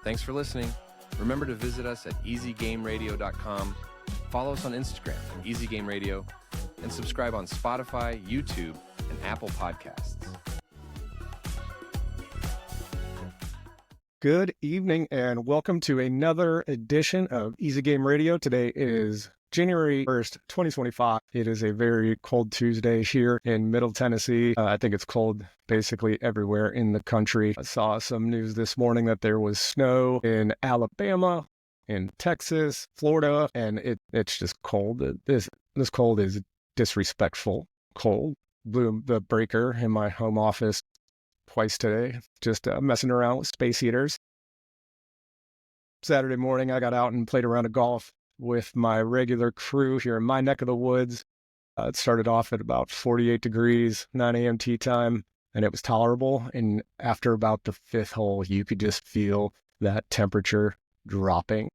Thanks for listening. Remember to visit us at easygameradio.com, follow us on Instagram, easygameradio, and subscribe on Spotify, YouTube, and Apple Podcasts. Good evening and welcome to another edition of Easy Game Radio. Today is January 1st, 2025. It is a very cold Tuesday here in Middle Tennessee. I think it's cold basically everywhere in the country. I saw some news this morning that there was snow in Alabama, in Texas, Florida, and it's just cold. This cold is disrespectful cold. Blew the breaker in my home office twice today, just messing around with space heaters. Saturday morning, I got out and played a round of golf with my regular crew here in my neck of the woods. It started off at about 48 degrees, 9 a.m. tee time, and it was tolerable. And after about the fifth hole, you could just feel that temperature dropping.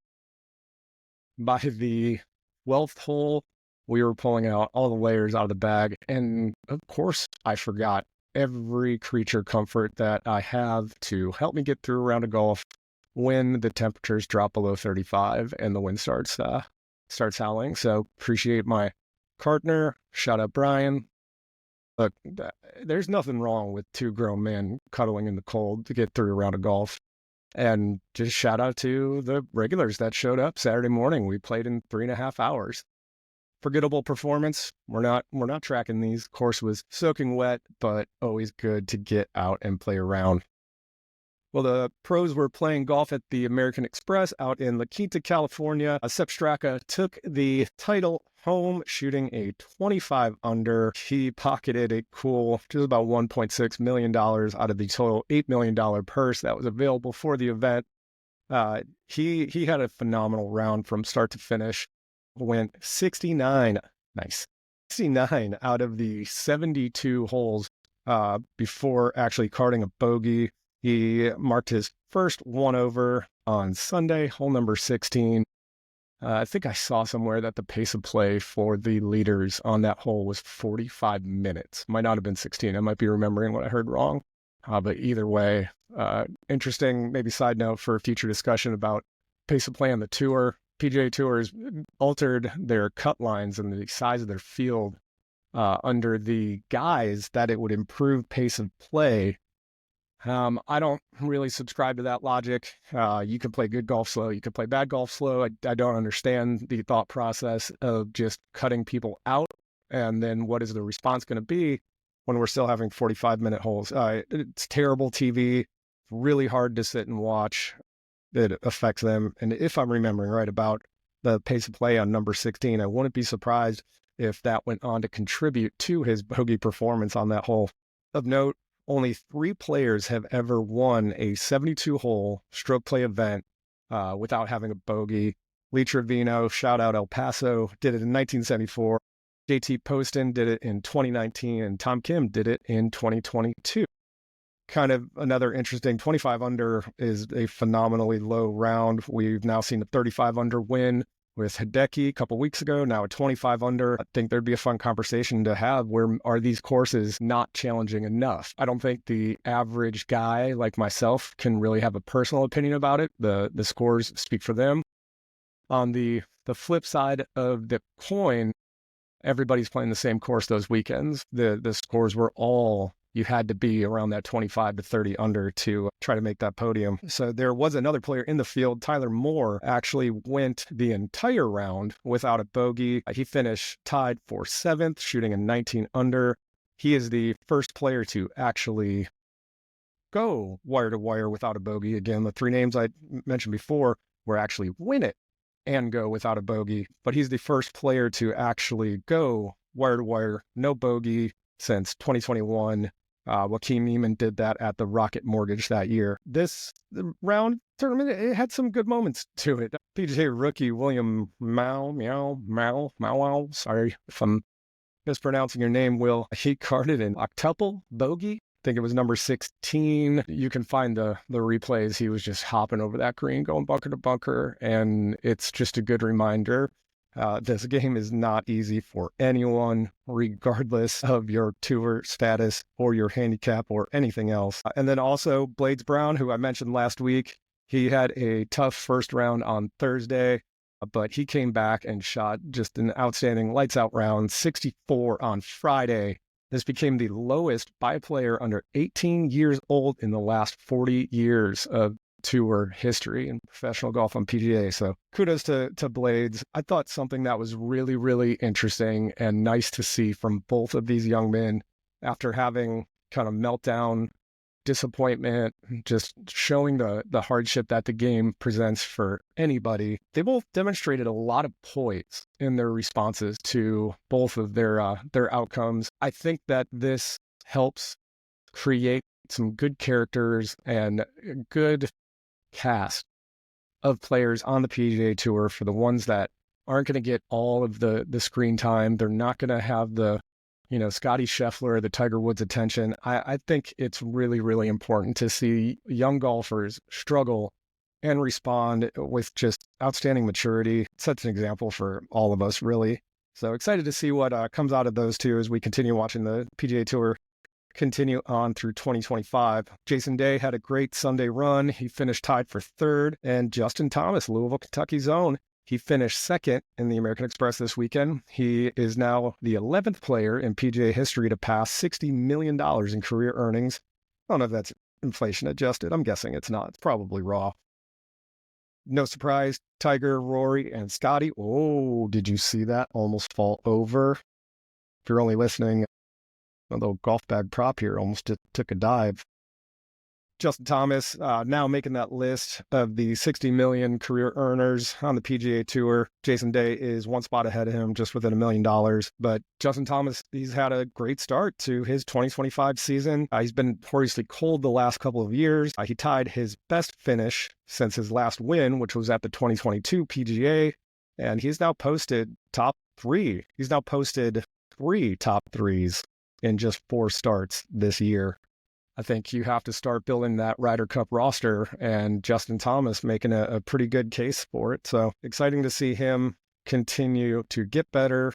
By the 12th hole, we were pulling out all the layers out of the bag. And of course, I forgot every creature comfort that I have to help me get through a round of golf when the temperatures drop below 35 and the wind starts howling. So appreciate my partner. Shout out Brian. Look, there's nothing wrong with two grown men cuddling in the cold to get through a round of golf. And just shout out to the regulars that showed up Saturday morning. We played in 3.5 hours. Forgettable performance. We're not tracking these. Course was soaking wet, but always good to get out and play around. Well, the pros were playing golf at the American Express out in La Quinta, California. Sepp took the title home, shooting a 25 under. He pocketed a cool just about $1.6 million out of the total $8 million purse that was available for the event. He had a phenomenal round from start to finish. Went 69 out of the 72 holes before actually carding a bogey. He marked his first one over on Sunday, hole number 16. I think I saw somewhere that the pace of play for the leaders on that hole was 45 minutes. Might not have been 16. I might be remembering what I heard wrong. But either way, interesting, maybe side note for a future discussion about pace of play on the tour. PGA Tour has altered their cut lines and the size of their field under the guise that it would improve pace of play. I don't really subscribe to that logic. You can play good golf slow. You can play bad golf slow. I don't understand the thought process of just cutting people out. And then what is the response going to be when we're still having 45-minute holes? It's terrible TV. Really hard to sit and watch. It affects them. And if I'm remembering right about the pace of play on number 16, I wouldn't be surprised if that went on to contribute to his bogey performance on that hole. Of note, only 3 players have ever won a 72-hole stroke play event without having a bogey. Lee Trevino, shout out El Paso, did it in 1974. JT Poston did it in 2019, and Tom Kim did it in 2022. Kind of another interesting 25 under is a phenomenally low round. We've now seen a 35 under win with Hideki a couple weeks ago, now a 25 under. I think there'd be a fun conversation to have. Where are these courses not challenging enough? I don't think the average guy like myself can really have a personal opinion about it. The scores speak for them. On the flip side of the coin, everybody's playing the same course those weekends. The scores were all, you had to be around that 25 to 30 under to try to make that podium. So there was another player in the field. Tyler Moore actually went the entire round without a bogey. He finished tied for 7th, shooting a 19 under. He is the first player to actually go wire to wire without a bogey. Again, the 3 names I mentioned before were actually win it and go without a bogey. But he's the first player to actually go wire to wire, no bogey, since 2021. Joaquin Neiman did that at the Rocket Mortgage that year. This round tournament, it had some good moments to it. PGA rookie William Mao, sorry if I'm mispronouncing your name, Will. He carded an octuple bogey. I think it was number 16. You can find the replays. He was just hopping over that green, going bunker to bunker, and it's just a good reminder. This game is not easy for anyone, regardless of your tour status or your handicap or anything else. And then also Blades Brown, who I mentioned last week, He had a tough first round on Thursday, but he came back and shot just an outstanding lights out round, 64 on Friday. This became the lowest by a player under 18 years old in the last 40 years of tour history in professional golf on PGA. So kudos to Blades. I thought something that was really, really interesting and nice to see from both of these young men after having kind of meltdown, disappointment, just showing the hardship that the game presents for anybody. They both demonstrated a lot of poise in their responses to both of their outcomes. I think that this helps create some good characters and a good cast of players on the PGA Tour for the ones that aren't going to get all of the screen time. They're not going to have the Scotty Scheffler, the Tiger Woods attention. I think it's really, really important to see young golfers struggle and respond with just outstanding maturity. It sets an example for all of us, really. So excited to see what comes out of those two as we continue watching the PGA Tour continue on through 2025. Jason Day had a great Sunday run. He finished tied for third. And Justin Thomas, Louisville, Kentucky's own, he finished second in the American Express this weekend. He is now the 11th player in PGA history to pass $60 million in career earnings. I don't know if that's inflation adjusted. I'm guessing it's not. It's probably raw. No surprise, Tiger, Rory, and Scotty. Oh, did you see that almost fall over? If you're only listening, a little golf bag prop here almost took a dive. Justin Thomas now making that list of the 60 million career earners on the PGA Tour. Jason Day is one spot ahead of him, just within $1 million. But Justin Thomas, he's had a great start to his 2025 season. He's been notoriously cold the last couple of years. He tied his best finish since his last win, which was at the 2022 PGA. And he's now posted top three. He's now posted 3 top threes in just 4 starts this year. I think you have to start building that Ryder Cup roster, and Justin Thomas making a pretty good case for it. So exciting to see him continue to get better.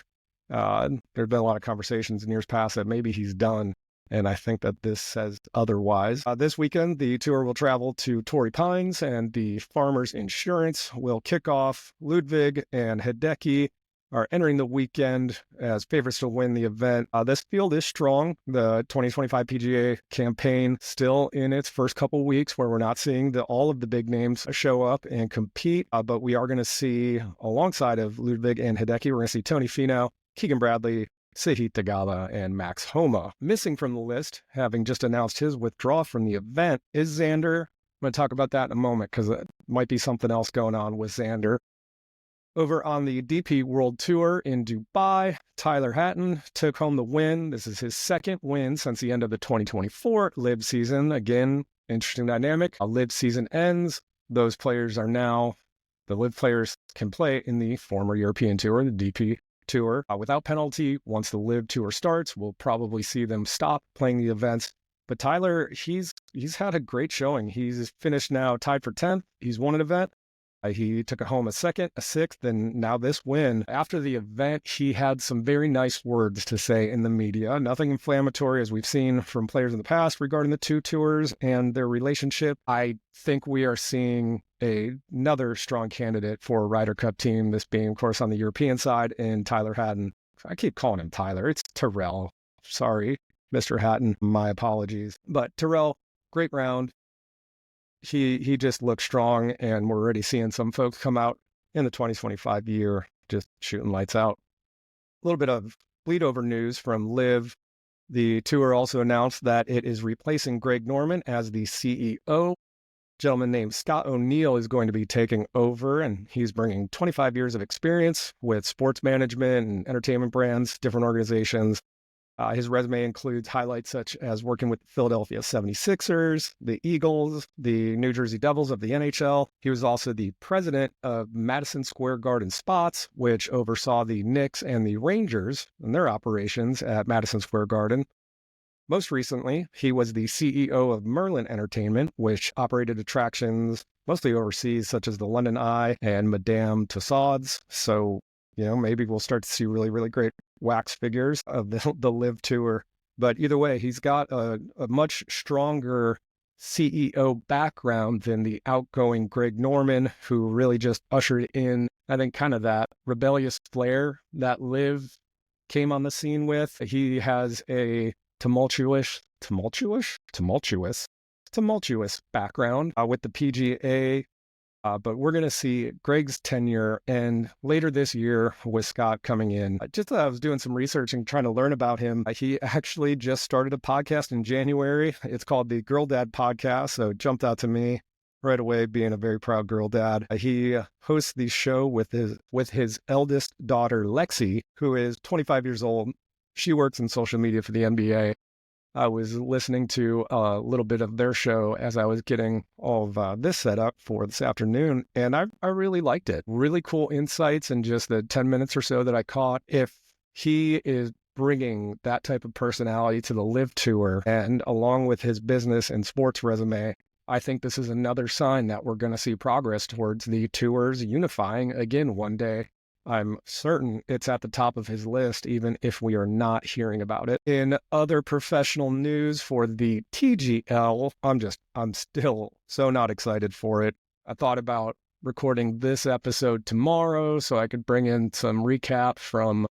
There have been a lot of conversations in years past that maybe he's done, and I think that this says otherwise. This weekend, the tour will travel to Torrey Pines, and the Farmers Insurance will kick off. Ludwig and Hideki are entering the weekend as favorites to win the event. This field is strong. The 2025 PGA campaign still in its first couple weeks, where we're not seeing all of the big names show up and compete, but we are going to see, alongside of Ludwig and Hideki, we're going to see Tony Finau, Keegan Bradley, Sahith Theegala, and Max Homa. Missing from the list, having just announced his withdrawal from the event, is Xander. I'm going to talk about that in a moment because it might be something else going on with Xander. Over on the DP World Tour in Dubai, Tyrell Hatton took home the win. This is his second win since the end of the 2024 LIV season. Again, interesting dynamic. A LIV season ends. Those players are now, the LIV players can play in the former European Tour, the DP Tour, without penalty. Once the LIV Tour starts, we'll probably see them stop playing the events. But Tyler, he's had a great showing. He's finished now tied for 10th. He's won an event. He took it home a second, a sixth, and now this win. After the event, he had some very nice words to say in the media. Nothing inflammatory, as we've seen from players in the past regarding the two tours and their relationship. I think we are seeing another strong candidate for a Ryder Cup team, this being, of course, on the European side, and Tyrell Hatton. I keep calling him Tyler. It's Tyrell. Sorry, Mr. Hatton. My apologies. But Tyrell, great round. He just looks strong, and we're already seeing some folks come out in the 2025 year just shooting lights out. A little bit of bleed over news from LIV. The tour also announced that it is replacing Greg Norman as the CEO. A gentleman named Scott O'Neill is going to be taking over, and he's bringing 25 years of experience with sports management and entertainment brands, different organizations. His resume includes highlights such as working with the Philadelphia 76ers, the Eagles, the New Jersey Devils of the NHL. He was also the president of Madison Square Garden Spots, which oversaw the Knicks and the Rangers and their operations at Madison Square Garden. Most recently, he was the CEO of Merlin Entertainment, which operated attractions mostly overseas, such as the London Eye and Madame Tussauds. So, maybe we'll start to see really, really great wax figures of the LIV Tour. But either way, he's got a much stronger CEO background than the outgoing Greg Norman, who really just ushered in, I think, kind of that rebellious flair that Liv came on the scene with. He has a tumultuous background with the PGA. But we're going to see Greg's tenure and later this year with Scott coming in. I was doing some research and trying to learn about him. He actually just started a podcast in January. It's called the Girl Dad Podcast. So it jumped out to me right away, being a very proud girl dad. He hosts the show with his eldest daughter, Lexi, who is 25 years old. She works in social media for the NBA. I was listening to a little bit of their show as I was getting all of this set up for this afternoon, and I really liked it. Really cool insights in just the 10 minutes or so that I caught. If he is bringing that type of personality to the Live Tour, and along with his business and sports resume, I think this is another sign that we're going to see progress towards the tours unifying again one day. I'm certain it's at the top of his list, even if we are not hearing about it. In other professional news for the TGL, I'm still so not excited for it. I thought about recording this episode tomorrow so I could bring in some recap from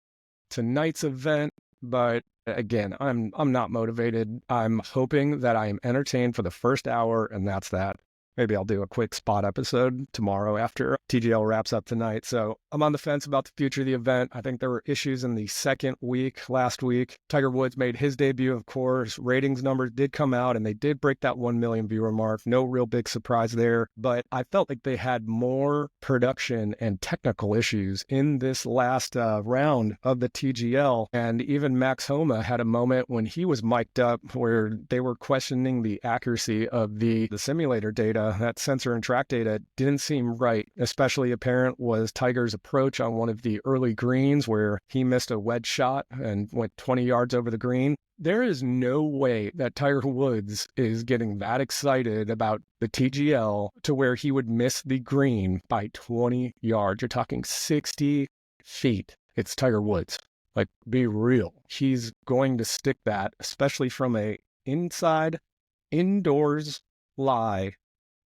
tonight's event, but again, I'm not motivated. I'm hoping that I am entertained for the first hour, and that's that. Maybe I'll do a quick spot episode tomorrow after TGL wraps up tonight. So I'm on the fence about the future of the event. I think there were issues in the second week, last week. Tiger Woods made his debut, of course. Ratings numbers did come out, and they did break that 1 million viewer mark. No real big surprise there. But I felt like they had more production and technical issues in this last round of the TGL. And even Max Homa had a moment when he was mic'd up where they were questioning the accuracy of the simulator data. That sensor and track data didn't seem right. Especially apparent was Tiger's approach on one of the early greens where he missed a wedge shot and went 20 yards over the green. There is no way that Tiger Woods is getting that excited about the TGL to where he would miss the green by 20 yards. You're talking 60 feet. It's Tiger Woods. Like, be real. He's going to stick that, especially from a indoors lie.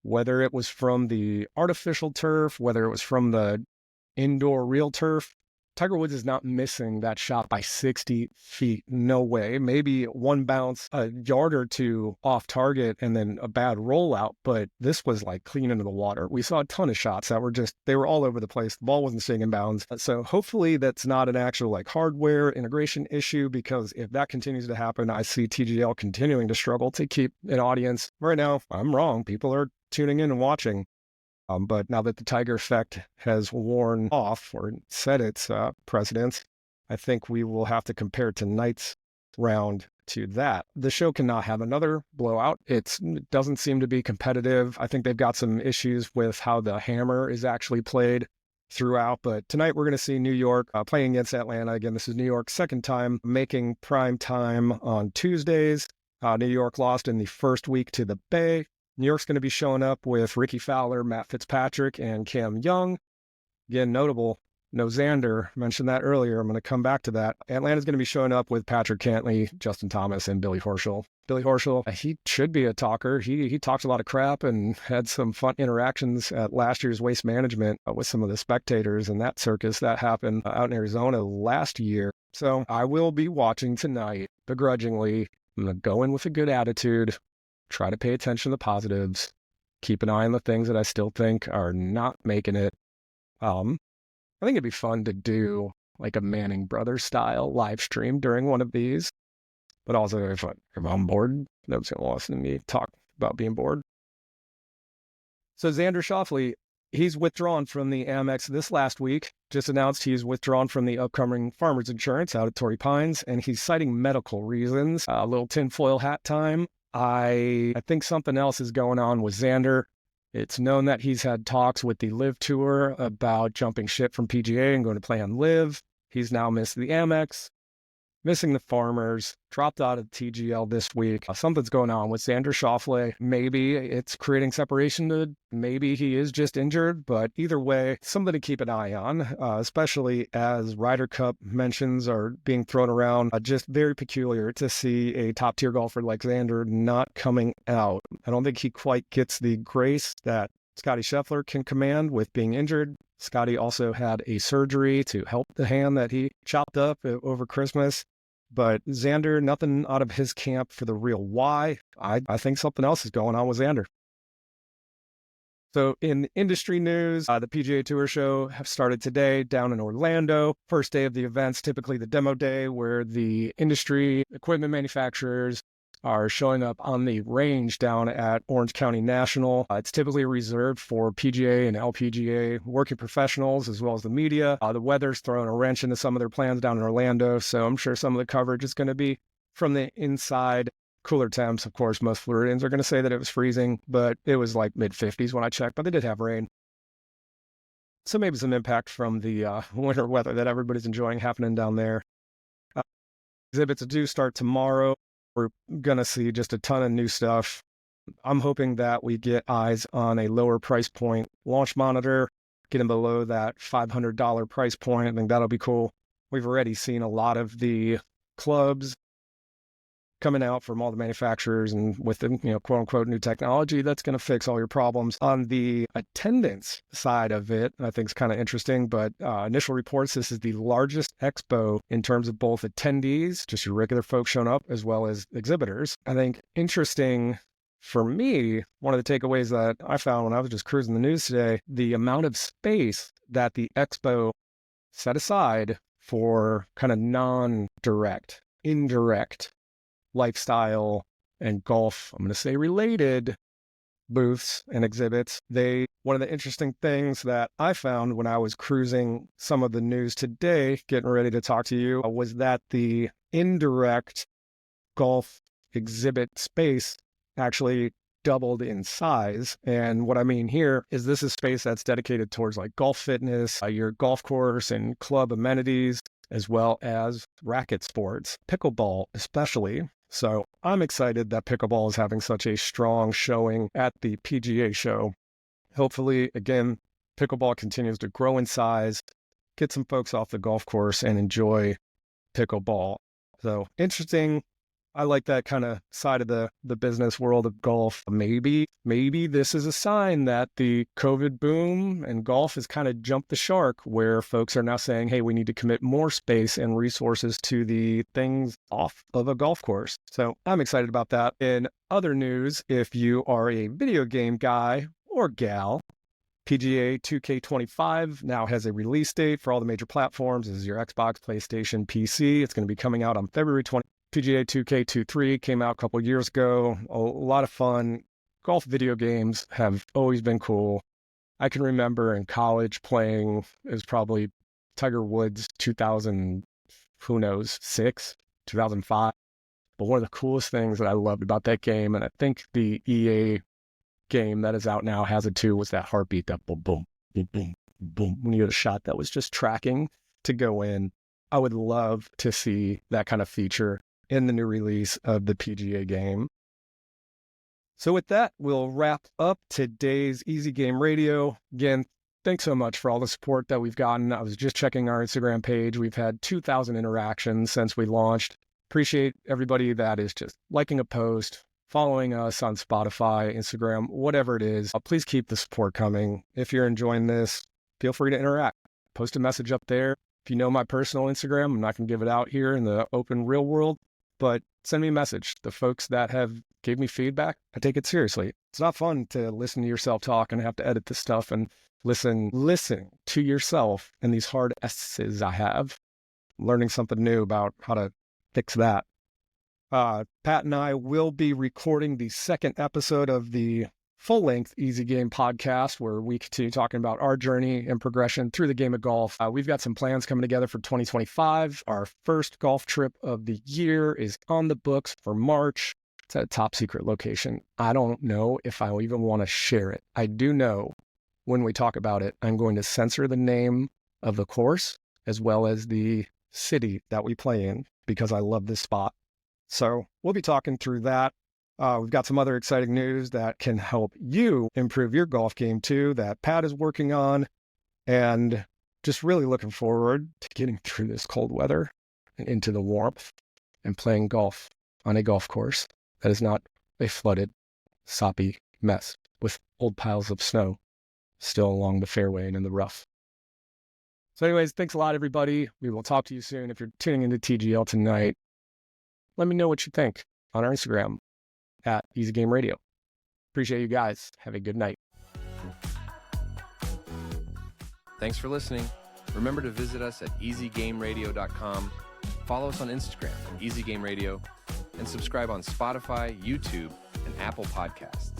Whether it was from the artificial turf, whether it was from the indoor real turf, Tiger Woods is not missing that shot by 60 feet. No way. Maybe one bounce, a yard or two off target, and then a bad rollout. But this was like clean into the water. We saw a ton of shots that were they were all over the place. The ball wasn't staying in bounds. So hopefully that's not an actual like hardware integration issue, because if that continues to happen, I see TGL continuing to struggle to keep an audience. Right now, I'm wrong. People are tuning in and watching. But now that the Tiger effect has worn off or set its precedence, I think we will have to compare tonight's round to that. The show cannot have another blowout. It doesn't seem to be competitive. I think they've got some issues with how the hammer is actually played throughout. But tonight we're going to see New York playing against Atlanta. Again, this is New York's second time making prime time on Tuesdays. New York lost in the first week to the Bay. New York's going to be showing up with Ricky Fowler, Matt Fitzpatrick, and Cam Young. Again, notable, no Xander. Mentioned that earlier. I'm going to come back to that. Atlanta's going to be showing up with Patrick Cantley, Justin Thomas, and Billy Horschel. Billy Horschel, he should be a talker. He talked a lot of crap and had some fun interactions at last year's Waste Management with some of the spectators and that circus that happened out in Arizona last year. So I will be watching tonight, begrudgingly. I'm going to go in with a good attitude. Try to pay attention to the positives, keep an eye on the things that I still think are not making it. I think it'd be fun to do like a Manning Brothers style live stream during one of these, but also if I'm bored, nobody's going to listen to me talk about being bored. So Xander Schauffele, he's withdrawn from the Amex this last week, just announced he's withdrawn from the upcoming Farmers Insurance out at Torrey Pines, and he's citing medical reasons. A little tinfoil hat time. I think something else is going on with Xander. It's known that he's had talks with the Live Tour about jumping ship from PGA and going to play on Live. He's now missed the Amex. missing the farmers, dropped out of TGL this week. Something's going on with Xander Schauffele. Maybe it's creating separation. Maybe he is just injured, but either way, something to keep an eye on, especially as Ryder Cup mentions are being thrown around. Just very peculiar to see a top-tier golfer like Xander not coming out. I don't think he quite gets the grace that Scotty Scheffler can command with being injured. Scotty also had a surgery to help the hand that he chopped up over Christmas. But Xander, nothing out of his camp for the real why. I think something else is going on with Xander. So in industry news, the PGA Tour show have started today down in Orlando. First day of the events, typically the demo day where the industry equipment manufacturers are showing up on the range down at Orange County National. It's typically reserved for PGA and LPGA working professionals as well as the media. The weather's throwing a wrench into some of their plans down in Orlando, so I'm sure some of the coverage is going to be from the inside. Cooler temps, of course. Most Floridians are going to say that it was freezing, but it was like mid-50s when I checked, but they did have rain. So maybe some impact from the winter weather that everybody's enjoying happening down there. Exhibits do start tomorrow. We're going to see just a ton of new stuff. I'm hoping that we get eyes on a lower price point launch monitor, getting below that $500 price point. I think that'll be cool. We've already seen a lot of the clubs coming out from all the manufacturers and with the, quote unquote new technology that's going to fix all your problems. On the attendance side of it, I think is kind of interesting, but initial reports, this is the largest expo in terms of both attendees, just your regular folks showing up, as well as exhibitors. I think interesting for me, one of the takeaways that I found when I was just cruising the news today, the amount of space that the expo set aside for kind of non-direct, indirect lifestyle and golf, I'm going to say related booths and exhibits. One of the interesting things that I found when I was cruising some of the news today, getting ready to talk to you, was that the indirect golf exhibit space actually doubled in size. And what I mean here is this is space that's dedicated towards like golf fitness, your golf course and club amenities, as well as racket sports, pickleball especially. So I'm excited that pickleball is having such a strong showing at the PGA show. Hopefully, again, pickleball continues to grow in size, get some folks off the golf course and enjoy pickleball. So interesting. I like that kind of side of the business world of golf. Maybe this is a sign that the COVID boom and golf has kind of jumped the shark, where folks are now saying, hey, we need to commit more space and resources to the things off of a golf course. So I'm excited about that. In other news, if you are a video game guy or gal, PGA 2K25 now has a release date for all the major platforms. This is your Xbox, PlayStation, PC. It's going to be coming out on February 20th. PGA 2K23 came out a couple years ago. A lot of fun. Golf video games have always been cool. I can remember in college playing, it was probably Tiger Woods 2000, who knows, 2005. But one of the coolest things that I loved about that game, and I think the EA game that is out now has it too, was that heartbeat, that boom, boom, boom, boom, boom. When you get a shot that was just tracking to go in. I would love to see that kind of feature in the new release of the PGA game. So with that, we'll wrap up today's Easy Game Radio. Again, thanks so much for all the support that we've gotten. I was just checking our Instagram page. We've had 2,000 interactions since we launched. Appreciate everybody that is just liking a post, following us on Spotify, Instagram, whatever it is. Please keep the support coming. If you're enjoying this, feel free to interact. Post a message up there. If you know my personal Instagram, I'm not going to give it out here in the open real world, but send me a message. The folks that have gave me feedback, I take it seriously. It's not fun to listen to yourself talk and have to edit this stuff and listen to yourself and these hard S's I have. Learning something new about how to fix that. Pat and I will be recording the second episode of the full-length Easy Game podcast, where we continue talking about our journey and progression through the game of golf. We've got some plans coming together for 2025. Our first golf trip of the year is on the books for March. It's at a top secret location. I don't know if I even want to share it. I do know when we talk about it, I'm going to censor the name of the course as well as the city that we play in because I love this spot. So we'll be talking through that. We've got some other exciting news that can help you improve your golf game too, that Pat is working on, and just really looking forward to getting through this cold weather and into the warmth and playing golf on a golf course that is not a flooded, soppy mess with old piles of snow still along the fairway and in the rough. So anyways, thanks a lot, everybody. We will talk to you soon. If you're tuning into TGL tonight, let me know what you think on our Instagram at Easy Game Radio. Appreciate you guys. Have a good night. Thanks for listening. Remember to visit us at easygameradio.com, follow us on Instagram at Easy Game Radio, and subscribe on Spotify, YouTube, and Apple Podcasts.